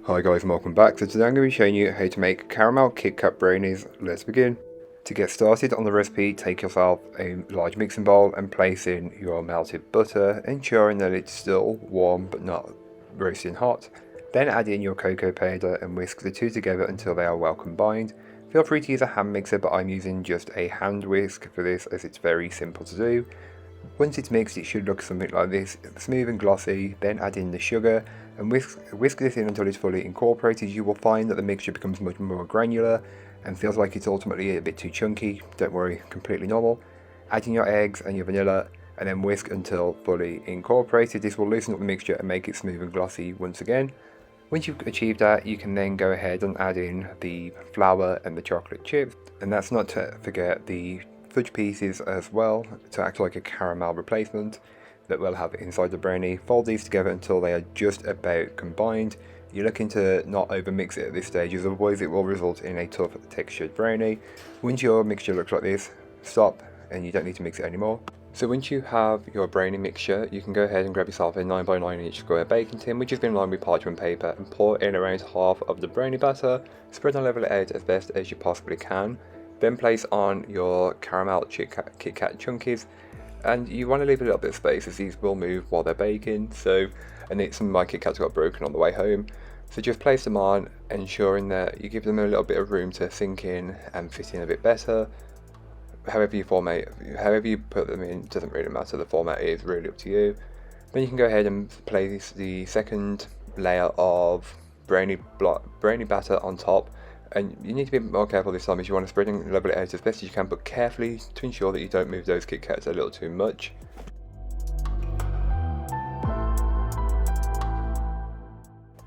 Hi guys and welcome back. So today I'm going to be showing you how to make caramel Kit Kat brownies. Let's begin. To get started on the recipe, take yourself a large mixing bowl and place in your melted butter, ensuring that it's still warm but not roasting hot. Then add in your cocoa powder and whisk the two together until they are well combined. Feel free to use a hand mixer, but I'm using just a hand whisk for this as it's very simple to do. Once it's mixed, it should look something like this, smooth and glossy. Then add in the sugar and whisk this in until it's fully incorporated. You will find that the mixture becomes much more granular and feels like it's ultimately a bit too chunky. Don't worry, completely normal. Add in your eggs and your vanilla and then whisk until fully incorporated. This will loosen up the mixture and make it smooth and glossy once again. Once you've achieved that, you can then go ahead and add in the flour and the chocolate chips, and that's not to forget the fudge pieces as well, to act like a caramel replacement that we'll have inside the brownie. Fold these together until they are just about combined. You're looking to not over mix it at this stage, as otherwise it will result in a tough textured brownie. Once your mixture looks like this, stop and you don't need to mix it anymore. So once you have your brownie mixture, you can go ahead and grab yourself a 9x9 inch square baking tin, which has been lined with parchment paper, and pour in around half of the brownie batter. Spread and level it out as best as you possibly can. Then place on your caramel Kit Kat chunkies, and you want to leave a little bit of space as these will move while they're baking. Some of my Kit Kats got broken on the way home. So just place them on, ensuring that you give them a little bit of room to sink in and fit in a bit better. However you put them in, doesn't really matter. The format is really up to you. Then you can go ahead and place the second layer of brownie batter on top. And you need to be more careful this time, as you want to spread and level it out as best as you can, but carefully to ensure that you don't move those Kit Kats a little too much.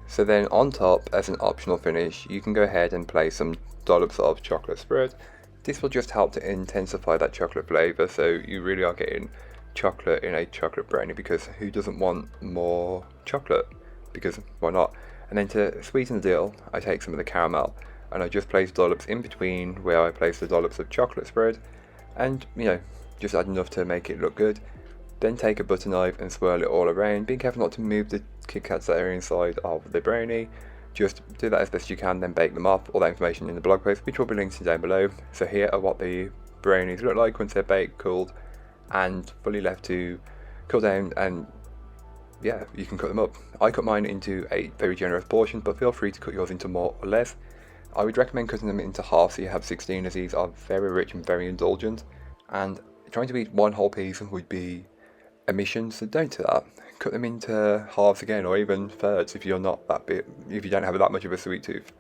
So then on top, as an optional finish, you can go ahead and place some dollops of chocolate spread. This will just help to intensify that chocolate flavour, so you really are getting chocolate in a chocolate brownie, because who doesn't want more chocolate? Because why not? And then to sweeten the deal, I take some of the caramel and I just place dollops in between where I place the dollops of chocolate spread, and just add enough to make it look good. Then take a butter knife and swirl it all around, being careful not to move the Kit Kats that are inside of the brownie. Just do that as best you can, then bake them off. All that information in the blog post, which will be linked down below. So here are what the brownies look like once they're baked, cooled, and fully left to cool down, and yeah, you can cut them up. I cut mine into a very generous portion, but feel free to cut yours into more or less. I would recommend cutting them into half, so you have 16, as these are very rich and very indulgent, and trying to eat one whole piece would be a mission, so don't do that. Cut them into halves again, or even thirds if you don't have that much of a sweet tooth.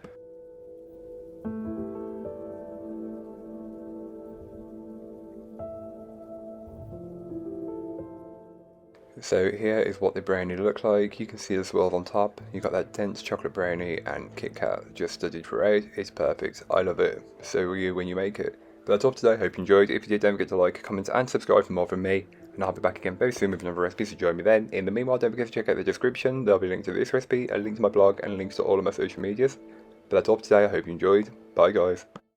So here is what the brownie looks like. You can see the swirls on top. You've got that dense chocolate brownie and Kit Kat just studied throughout. It's perfect. I love it. So will you when you make it. But that's all for today. Hope you enjoyed. If you did, don't forget to like, comment and subscribe for more from me. And I'll be back again very soon with another recipe, so join me then. In the meanwhile, don't forget to check out the description. There'll be a link to this recipe, a link to my blog, and links to all of my social medias. But that's all for today. I hope you enjoyed. Bye guys.